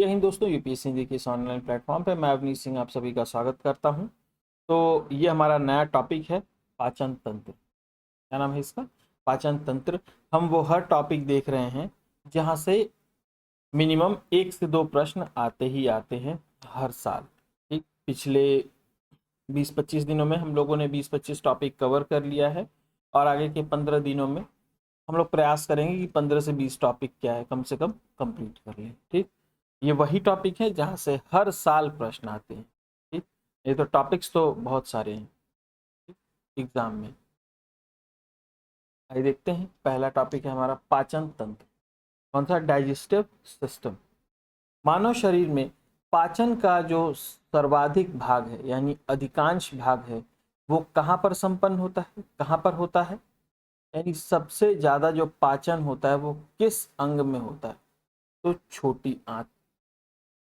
जय हिंद दोस्तों, यूपीएससी हिंदी के इस ऑनलाइन प्लेटफॉर्म पे मैं अवनीश सिंह आप सभी का स्वागत करता हूं। तो ये हमारा नया टॉपिक है पाचन तंत्र। क्या नाम है इसका? पाचन तंत्र। हम वो हर टॉपिक देख रहे हैं जहां से मिनिमम 1 से 2 प्रश्न आते ही आते हैं हर साल। ठीक, पिछले 20-25 दिनों में हम लोगों ने 20-25 टॉपिक कवर कर लिया है और आगे के 15 दिनों में हम लोग प्रयास करेंगे कि 15 से 20 टॉपिक क्या है कम से कम कंप्लीट कर लें। ठीक, ये वही टॉपिक है जहां से हर साल प्रश्न आते हैं। ठीक, ये तो टॉपिक्स तो बहुत सारे हैं एग्जाम में। आइए देखते हैं, पहला टॉपिक है हमारा पाचन तंत्र। कौन सा? Digestive system. मानव शरीर में पाचन का जो सर्वाधिक भाग है यानी अधिकांश भाग है वो कहाँ पर संपन्न होता है? कहाँ पर होता है? यानी सबसे ज्यादा जो पाचन होता है वो किस अंग में होता है? तो छोटी आंत।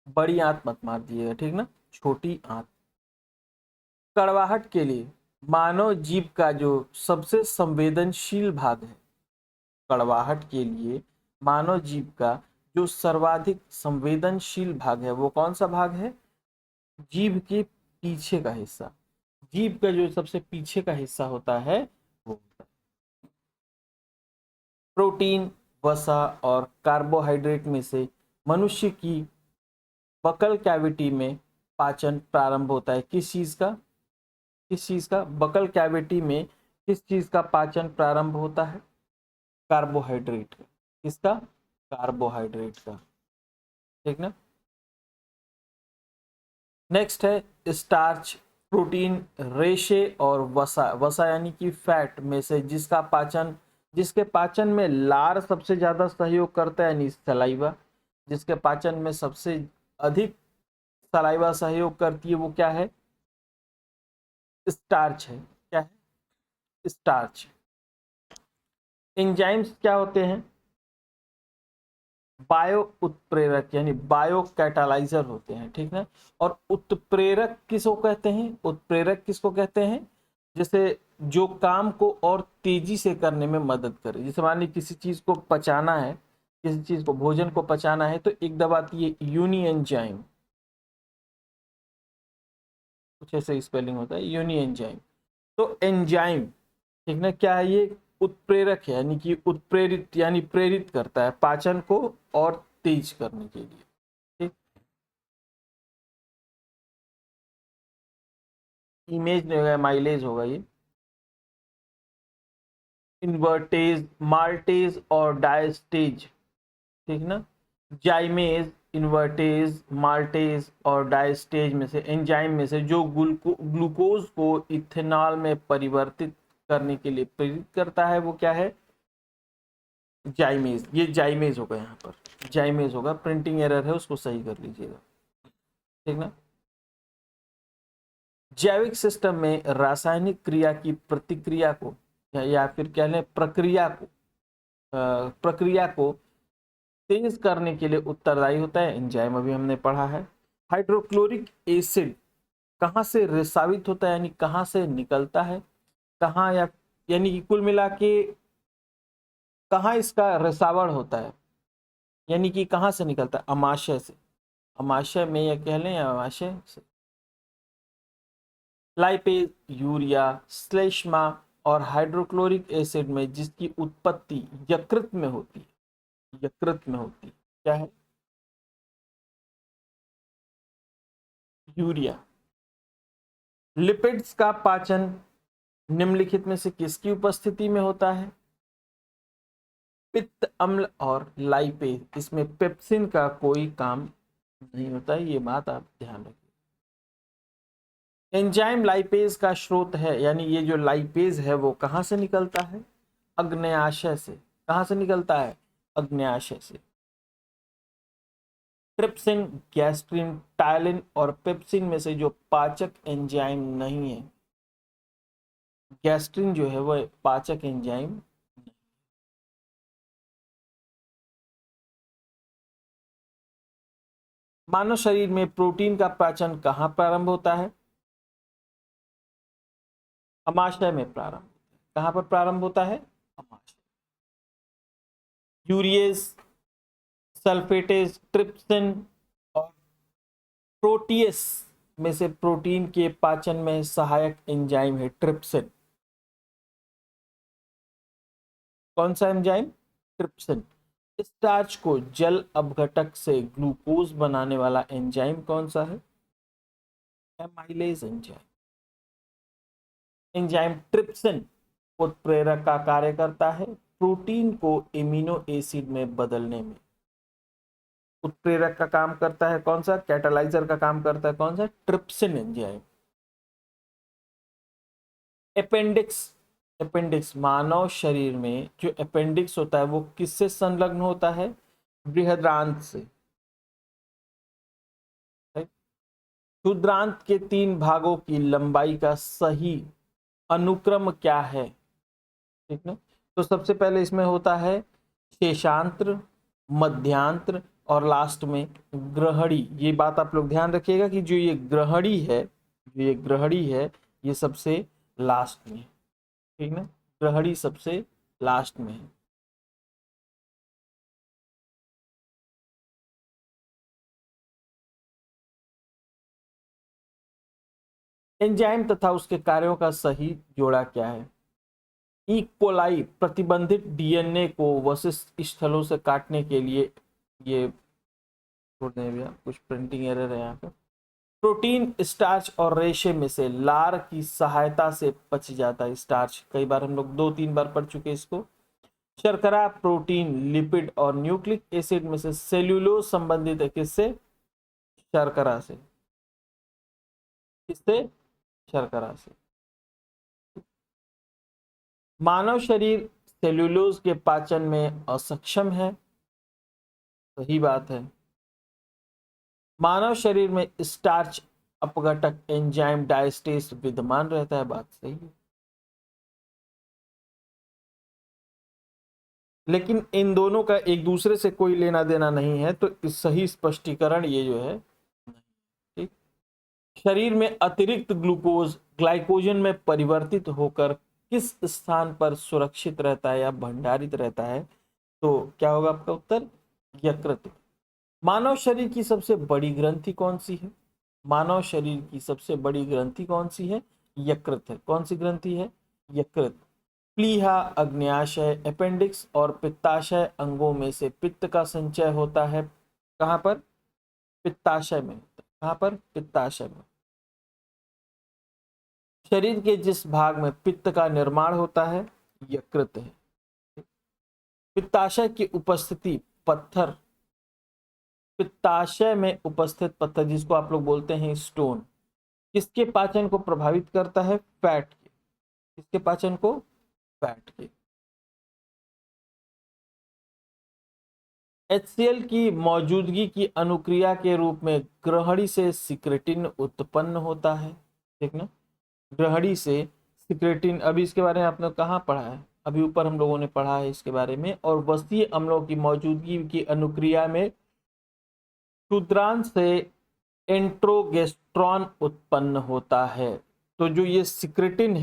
बड़ी आंत मत मार दिएगा, ठीक ना? छोटी आंत। कड़वाहट के लिए मानव जीभ का जो सबसे संवेदनशील भाग है, कड़वाहट के लिए मानव जीभ का जो सर्वाधिक संवेदनशील भाग है वो कौन सा भाग है? जीभ के पीछे का हिस्सा। जीभ का जो सबसे पीछे का हिस्सा होता है वो प्रोटीन, वसा और कार्बोहाइड्रेट में से मनुष्य की बकल कैविटी में पाचन प्रारंभ होता है। किस चीज का? किस चीज का? बकल कैविटी में किस चीज का पाचन प्रारंभ होता है? कार्बोहाइड्रेट का। किसका? कार्बोहाइड्रेट का। ठीक ना? नेक्स्ट है स्टार्च, प्रोटीन, रेशे और वसा। वसा यानी कि फैट में से जिसके पाचन में लार सबसे ज्यादा सहयोग करता है यानी सलाइवा। जिसके पाचन में सबसे अधिक सलाइवा सहयोग करती है वो क्या है? स्टार्च है। क्या है? स्टार्च। एंजाइम्स क्या होते हैं? बायो उत्प्रेरक यानी बायो कैटालाइजर होते हैं। ठीक है? और उत्प्रेरक किसको कहते हैं? उत्प्रेरक किसको कहते हैं? जैसे जो काम को और तेजी से करने में मदद करे। जैसे मान ली किसी चीज को पचाना है, किसी चीज को, भोजन को पचाना है तो एक दबाती है यूनि एंजाइम। कुछ ऐसे स्पेलिंग होता है यूनि एंजाइम। तो एंजाइम, ठीक ना, क्या है ये? उत्प्रेरक है यानी कि उत्प्रेरित यानी प्रेरित करता है पाचन को और तेज करने के लिए। ठीक, इमेज नहीं होगा, माइलेज होगा ये। इन्वर्टेज, माल्टेज और डायस्टेज। ठीक ना? जाइमेज, इन्वर्टेज, माल्टेज और डायस्टेज में से, एंजाइम में से जो ग्लूकोज को इथेनॉल में परिवर्तित करने के लिए प्रेरित करता है वो क्या है? जाइमेज। ये जाइमेज होगा, यहाँ पर जाइमेज होगा। प्रिंटिंग एरर है, उसको सही कर लीजिएगा। ठीक ना? जैविक सिस्टम में रासायनिक क्रिया की प्रतिक्रिया को या फिर कह लें प्रक्रिया को तेज करने के लिए उत्तरदायी होता है एंजाइम। अभी हमने पढ़ा है। हाइड्रोक्लोरिक एसिड कहाँ से रिसावित होता है यानी कहाँ से निकलता है? कहाँ, या यानी कि कुल मिला के कहाँ इसका रिसावण होता है यानी कि कहाँ से निकलता है? अमाशय से। अमाशय में या कह लें अमाशय से। लाइपेज, यूरिया, श्लेष्मा और हाइड्रोक्लोरिक एसिड में जिसकी उत्पत्ति यकृत में होती है। यकृत में होती है। क्या है? यूरिया। लिपिड्स का पाचन निम्नलिखित में से किसकी उपस्थिति में होता है? पित्त अम्ल और लाइपेज। इसमें पेप्सिन का कोई काम नहीं होता है, ये बात आप ध्यान रखिए। एंजाइम लाइपेज का स्रोत है यानी ये जो लाइपेज है वो कहां से निकलता है? अग्न्याशय से। कहां से निकलता है? अग्न्याशय से। ट्रिप्सिन, गैस्ट्रिन, टायलिन और पेप्सिन में से जो पाचक एंजाइम नहीं है, गैस्ट्रिन जो है वो पाचक एंजाइम। मानव शरीर में प्रोटीन का पाचन कहां प्रारंभ होता है? अमाशय में प्रारंभ। कहां पर प्रारंभ होता है? अमाशय। यूरिएज, सल्फेटेज, ट्रिप्सिन प्रोटीएस में से प्रोटीन के पाचन में सहायक एंजाइम है ट्रिप्सिन। कौन सा एंजाइम? ट्रिप्सिन। स्टार्च को जल अपघटक से ग्लूकोज बनाने वाला एंजाइम कौन सा है? Amylase enzyme. एंजाइम ट्रिप्सिन उत्प्रेरक का कार्य करता है प्रोटीन को एमिनो एसिड में बदलने में। उत्प्रेरक का काम करता है कौन सा? कैटालाइजर का काम करता है कौन सा? Trypsin enzyme. अपेंडिक्स। अपेंडिक्स मानव शरीर में जो अपेंडिक्स होता है वो किससे संलग्न होता है? बृहदांत्र से। क्षुद्रांत के 3 भागों की लंबाई का सही अनुक्रम क्या है? ठीक ना। तो सबसे पहले इसमें होता है शेषांत्र, मध्यांत्र और लास्ट में ग्रहणी। ये बात आप लोग ध्यान रखिएगा कि जो ये ग्रहणी है ये सबसे लास्ट में, ठीक ना। ग्रहणी सबसे लास्ट में है। एंजाइम तथा उसके कार्यों का सही जोड़ा क्या है? ई कोलाई प्रतिबंधित डीएनए को वशिष्ठ स्थलों से काटने के लिए, ये छोड़ दें भैया, कुछ प्रिंटिंग एरर है यहाँ पे। प्रोटीन स्टार्च और रेशे में से लार की सहायता से पच जाता है। स्टार्च कई बार हम लोग 2-3 बार पढ़ चुके इसको। शर्करा प्रोटीन, लिपिड और न्यूक्लिक एसिड में से सेल्यूलोज संबंधित है किससे? शर्करा से। किससे? शर्करा से। मानव शरीर सेल्यूलोज के पाचन में असक्षम है। सही बात है। मानव शरीर में स्टार्च अपघटक एंजाइम डायस्टेज विद्यमान रहता है। बात सही है। लेकिन इन दोनों का एक दूसरे से कोई लेना देना नहीं है, तो इस सही स्पष्टीकरण ये जो है, ठीक। शरीर में अतिरिक्त ग्लूकोज ग्लाइकोजन में परिवर्तित होकर किस स्थान पर सुरक्षित रहता है या भंडारित रहता है? तो क्या होगा आपका उत्तर? यकृत। मानव शरीर की सबसे बड़ी ग्रंथि कौन सी है? मानव शरीर की सबसे बड़ी ग्रंथि कौन सी है? यकृत है। कौन सी ग्रंथि है? यकृत। प्लीहा, अग्न्याशय, अपेंडिक्स और पित्ताशय अंगों में से पित्त का संचय होता है कहां पर? पित्ताशय में। कहां पर? पित्ताशय में। शरीर के जिस भाग में पित्त का निर्माण होता है, यकृत है। पित्ताशय की उपस्थिति पत्थर, पित्ताशय में उपस्थित पत्थर जिसको आप लोग बोलते हैं स्टोन, किसके पाचन को प्रभावित करता है? फैट के। किसके पाचन को? फैट के। HCl की मौजूदगी की अनुक्रिया के रूप में ग्रहणी से सिक्रेटिन उत्पन्न होता है, ठीक ना। ग्रहणी से सिक्रेटिन, अभी इसके बारे में आपने कहाँ पढ़ा है? अभी ऊपर हम लोगों ने पढ़ा है इसके बारे में। और वसीय अम्लों की मौजूदगी की अनुक्रिया में क्षुद्रांत से एंट्रोगेस्ट्रॉन उत्पन्न होता है। तो जो ये सिक्रेटिन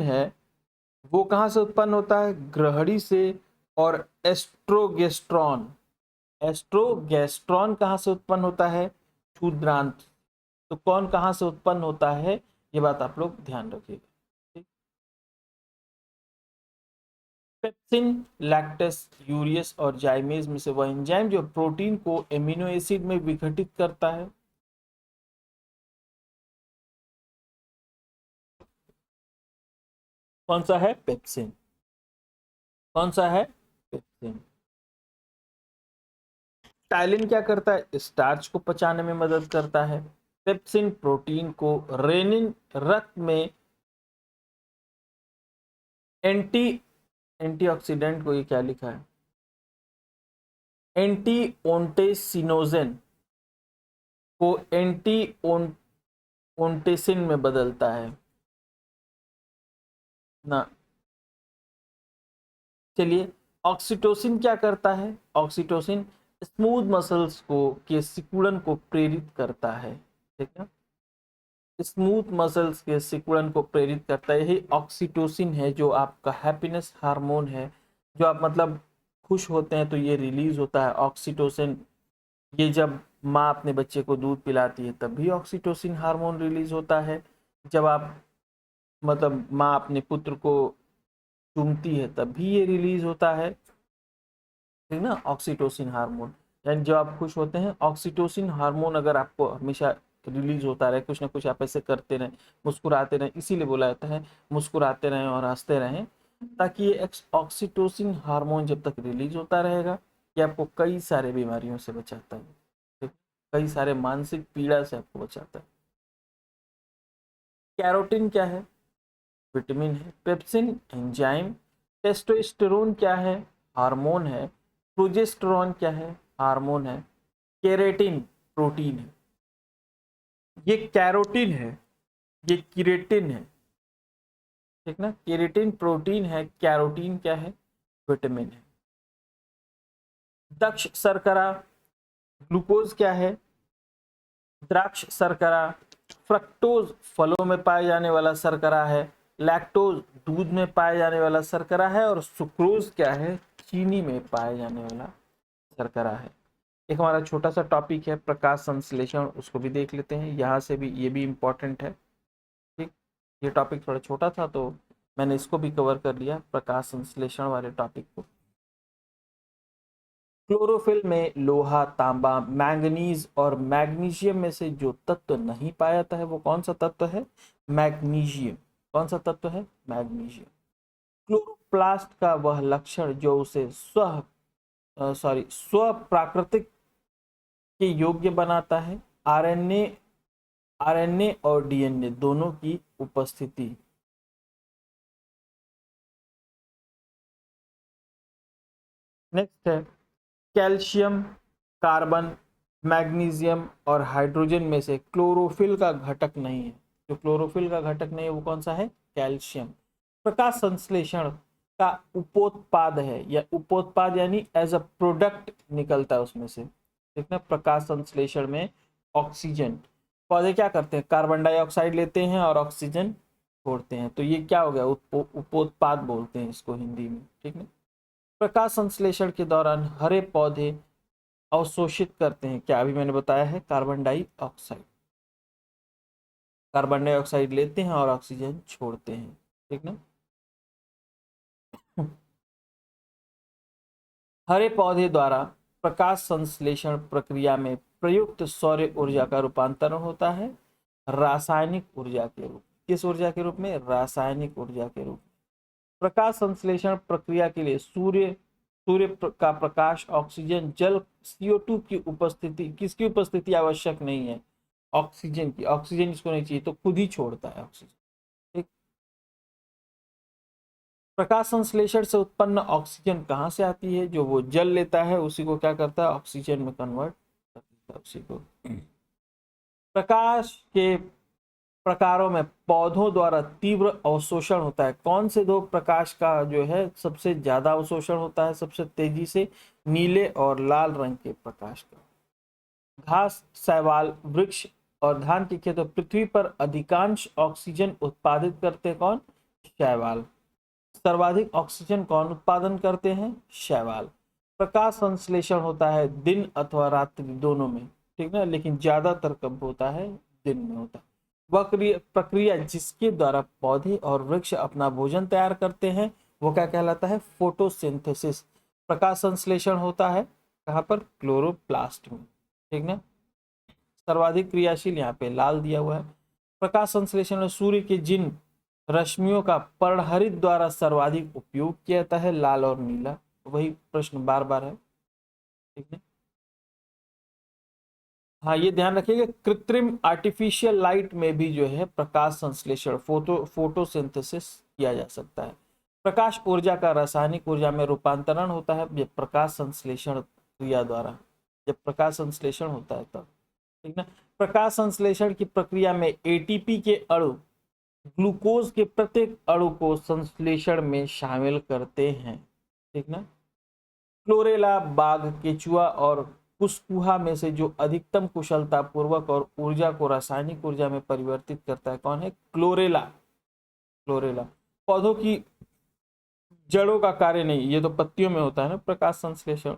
है वो कहाँ से उत्पन्न होता है? ग्रहणी से। और एस्ट्रोगेस्ट्रॉन कहाँ से उत्पन्न होता है? क्षुद्रांत। तो कौन कहाँ से उत्पन्न होता है, ये बात आप लोग ध्यान रखिएगा। पेप्सिन, लैक्टेस, यूरियस और जाइमेज में से वह एंजाइम जो प्रोटीन को एमिनो एसिड में विघटित करता है, कौन सा है? पेप्सिन। कौन सा है? पेप्सिन। टाइलिन क्या करता है? स्टार्च को पचाने में मदद करता है। पेप्सिन प्रोटीन को रेनिन रक्त में एंटीऑक्सीडेंट को, ये क्या लिखा है? एंटी ओंटेसिनोजेन को एंटी ओंटेसिन में बदलता है ना। चलिए, ऑक्सीटोसिन क्या करता है? ऑक्सीटोसिन स्मूथ मसल्स को के सिकुड़न को प्रेरित करता है, ठीक है। स्मूथ मसल्स के सिकुड़न को प्रेरित करता है, यही ऑक्सीटोसिन है जो आपका हैप्पीनेस हार्मोन है। जो आप मतलब खुश होते हैं तो ये रिलीज होता है ऑक्सीटोसिन। ये जब माँ अपने बच्चे को दूध पिलाती है तब भी ऑक्सीटोसिन हार्मोन रिलीज होता है। जब आप मतलब माँ अपने पुत्र को चूमती है तब भी ये रिलीज होता है, ठीक ना, ऑक्सीटोसिन हार्मोन। यानी जब आप खुश होते हैं, ऑक्सीटोसिन हार्मोन अगर आपको हमेशा रिलीज होता रहे, कुछ ना कुछ आप ऐसे करते रहें, मुस्कुराते रहें, इसीलिए बोला जाता है मुस्कुराते रहें और हंसते रहें, ताकि ये ऑक्सीटोसिन हार्मोन जब तक रिलीज होता रहेगा ये आपको कई सारे बीमारियों से बचाता है, ठीक? कई सारे मानसिक पीड़ा से आपको बचाता है। कैरोटीन क्या है? विटामिन है। Pepsin enzyme. टेस्टोस्टेरोन क्या है? हार्मोन है। प्रोजेस्टेरोन क्या है? हार्मोन है। केरेटिन प्रोटीन है। ये कैरोटीन है, ये किरेटिन है, ठीक ना। केरेटिन प्रोटीन है, कैरोटीन क्या है? विटामिन है। दक्ष शर्करा, ग्लूकोज क्या है? द्राक्ष शर्करा। फ्रक्टोज फलों में पाए जाने वाला शर्करा है। लैक्टोज दूध में पाए जाने वाला शर्करा है। और सुक्रोज क्या है? चीनी में पाए जाने वाला शर्करा है। एक हमारा छोटा सा टॉपिक है प्रकाश संश्लेषण, उसको भी देख लेते हैं। यहाँ से भी ये भी इम्पोर्टेंट है, ठीक। ये टॉपिक थोड़ा छोटा था तो मैंने इसको भी कवर कर लिया, प्रकाश संश्लेषण वाले टॉपिक को। क्लोरोफिल में लोहा, तांबा, मैंगनीज और मैग्नीशियम में से जो तत्व नहीं पाया जाता है वो कौन सा तत्व है? मैग्नीशियम। कौन सा तत्व है? मैग्नीशियम। क्लोरोप्लास्ट का वह लक्षण जो उसे स्व प्राकृतिक के योग्य बनाता है? आरएनए, आरएनए और डीएनए दोनों की उपस्थिति। नेक्स्ट है कैल्शियम, कार्बन, मैग्नीशियम और हाइड्रोजन में से क्लोरोफिल का घटक नहीं है। जो क्लोरोफिल का घटक नहीं है वो कौन सा है? कैल्शियम। प्रकाश संश्लेषण का उपोत्पाद है, या उपोत्पाद यानी एज अ प्रोडक्ट निकलता है उसमें से, ठीक ना। प्रकाश संश्लेषण में ऑक्सीजन, पौधे क्या करते हैं? कार्बन डाइऑक्साइड लेते हैं और ऑक्सीजन छोड़ते हैं, तो ये क्या हो गया? उपोत्पाद बोलते हैं इसको हिंदी में, ठीक है। प्रकाश संश्लेषण के दौरान हरे पौधे अवशोषित करते हैं क्या? अभी मैंने बताया है कार्बन डाइऑक्साइड। कार्बन डाइऑक्साइड लेते हैं और ऑक्सीजन छोड़ते हैं, ठीक ना। हरे पौधे द्वारा प्रकाश संश्लेषण प्रक्रिया में प्रयुक्त सौर ऊर्जा का रूपांतरण होता है रासायनिक ऊर्जा के रूप। किस ऊर्जा के रूप में? रासायनिक ऊर्जा के रूप में। प्रकाश संश्लेषण प्रक्रिया के लिए सूर्य सूर्य का प्रकाश, ऑक्सीजन, जल, CO2 की उपस्थिति, किसकी उपस्थिति आवश्यक नहीं है? ऑक्सीजन की। ऑक्सीजन इसको नहीं चाहिए तो खुद ही छोड़ता है ऑक्सीजन, ठीक। प्रकाश संश्लेषण से उत्पन्न ऑक्सीजन कहाँ से आती है? जो वो जल लेता है उसी को क्या करता है? ऑक्सीजन में कन्वर्ट कर देता है उसी को। प्रकाश के प्रकारों में पौधों द्वारा तीव्र अवशोषण होता है। कौन से दो प्रकाश का जो है सबसे ज्यादा अवशोषण होता है सबसे तेजी से? नीले और लाल रंग के प्रकाश का। घास, शैवाल, वृक्ष और धान की खेती पृथ्वी पर अधिकांश ऑक्सीजन उत्पादित करते कौन? शैवाल। सर्वाधिक ऑक्सीजन कौन उत्पादन करते हैं? शैवाल। प्रकाश संश्लेषण होता है दिन अथवा रात्रि दोनों में, ठीक ना, लेकिन ज्यादातर कब होता है? दिन में होता है। वह प्रक्रिया जिसके द्वारा पौधे और वृक्ष अपना भोजन तैयार करते हैं वो क्या कहलाता है? फोटोसिंथेसिस। प्रकाश संश्लेषण होता है कहाँ पर? क्लोरोप्लास्ट में, ठीक ना। सर्वाधिक क्रियाशील यहाँ पे लाल दिया हुआ है। प्रकाश संश्लेषण में सूर्य के जिन रश्मियों का पर्णहरित द्वारा सर्वाधिक उपयोग किया जाता है? लाल और नीला। वही प्रश्न बार बार है, ठीक है। हाँ, ये ध्यान रखिएगा कृत्रिम आर्टिफिशियल लाइट में भी जो है प्रकाश संश्लेषण फोटोसिंथेसिस किया जा सकता है। प्रकाश ऊर्जा का रासायनिक ऊर्जा में रूपांतरण होता है ये प्रकाश संश्लेषण क्रिया द्वारा, जब प्रकाश संश्लेषण होता है तब, ठीक ना। प्रकाश संश्लेषण की प्रक्रिया में एटीपी के अणु ग्लूकोज के प्रत्येक अणु को संश्लेषण में शामिल करते हैं, ठीक ना। क्लोरेला, बाघ, केचुआ और कुसकुहा में से जो अधिकतम कुशलता पूर्वक और ऊर्जा को रासायनिक ऊर्जा में परिवर्तित करता है कौन है? क्लोरेला। क्लोरेला। पौधों की जड़ों का कार्य नहीं, ये तो पत्तियों में होता है ना प्रकाश संश्लेषण।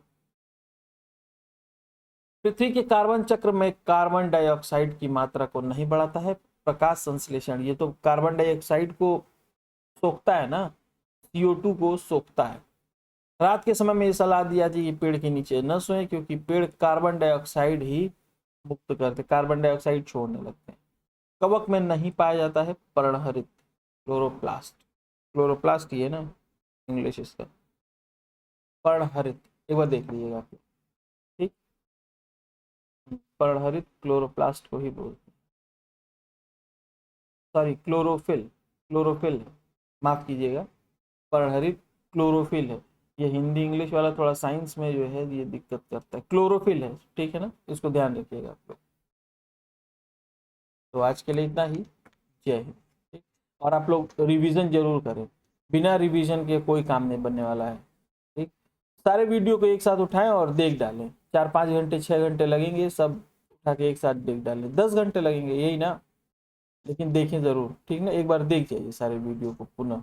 पृथ्वी के कार्बन चक्र में कार्बन डाइऑक्साइड की मात्रा को नहीं बढ़ाता है। प्रकाश संश्लेषण, ये तो कार्बन डाइऑक्साइड को सोखता है ना, CO2 को सोखता है। रात के समय में ये सलाह दिया जाए कि पेड़ के नीचे न सोएं, क्योंकि पेड़ कार्बन डाइऑक्साइड ही मुक्त करते, कार्बन डाइऑक्साइड छोड़ने लगते हैं। कवक में नहीं पाया जाता है पर्णहरित, क्लोरोप्लास्ट। क्लोरोप्लास्ट ये ना इंग्लिश इसका, पर्णहरित एक बार देख लीजिएगा आप, ठीक। पर्णहरित क्लोरोप्लास्ट को ही बोलते हैं, सॉरी क्लोरोफिल, क्लोरोफिल है, माफ कीजिएगा, पर्णहरित क्लोरोफिल है। ये हिंदी इंग्लिश वाला थोड़ा साइंस में जो है ये दिक्कत करता है, क्लोरोफिल है, ठीक है ना, इसको ध्यान रखिएगा आप लोग। तो आज के लिए इतना ही, जय हिंद, ठीक। और आप लोग रिवीजन जरूर करें, बिना रिवीजन के कोई काम नहीं बनने वाला है, ठीक। सारे वीडियो को एक साथ उठाएं और देख डालें, 4-5 घंटे 6 घंटे लगेंगे, सब उठा के एक साथ देख डालें, 10 घंटे लगेंगे यही ना, लेकिन देखें जरूर, ठीक ना, एक बार देख जाइए सारे वीडियो को पुनः।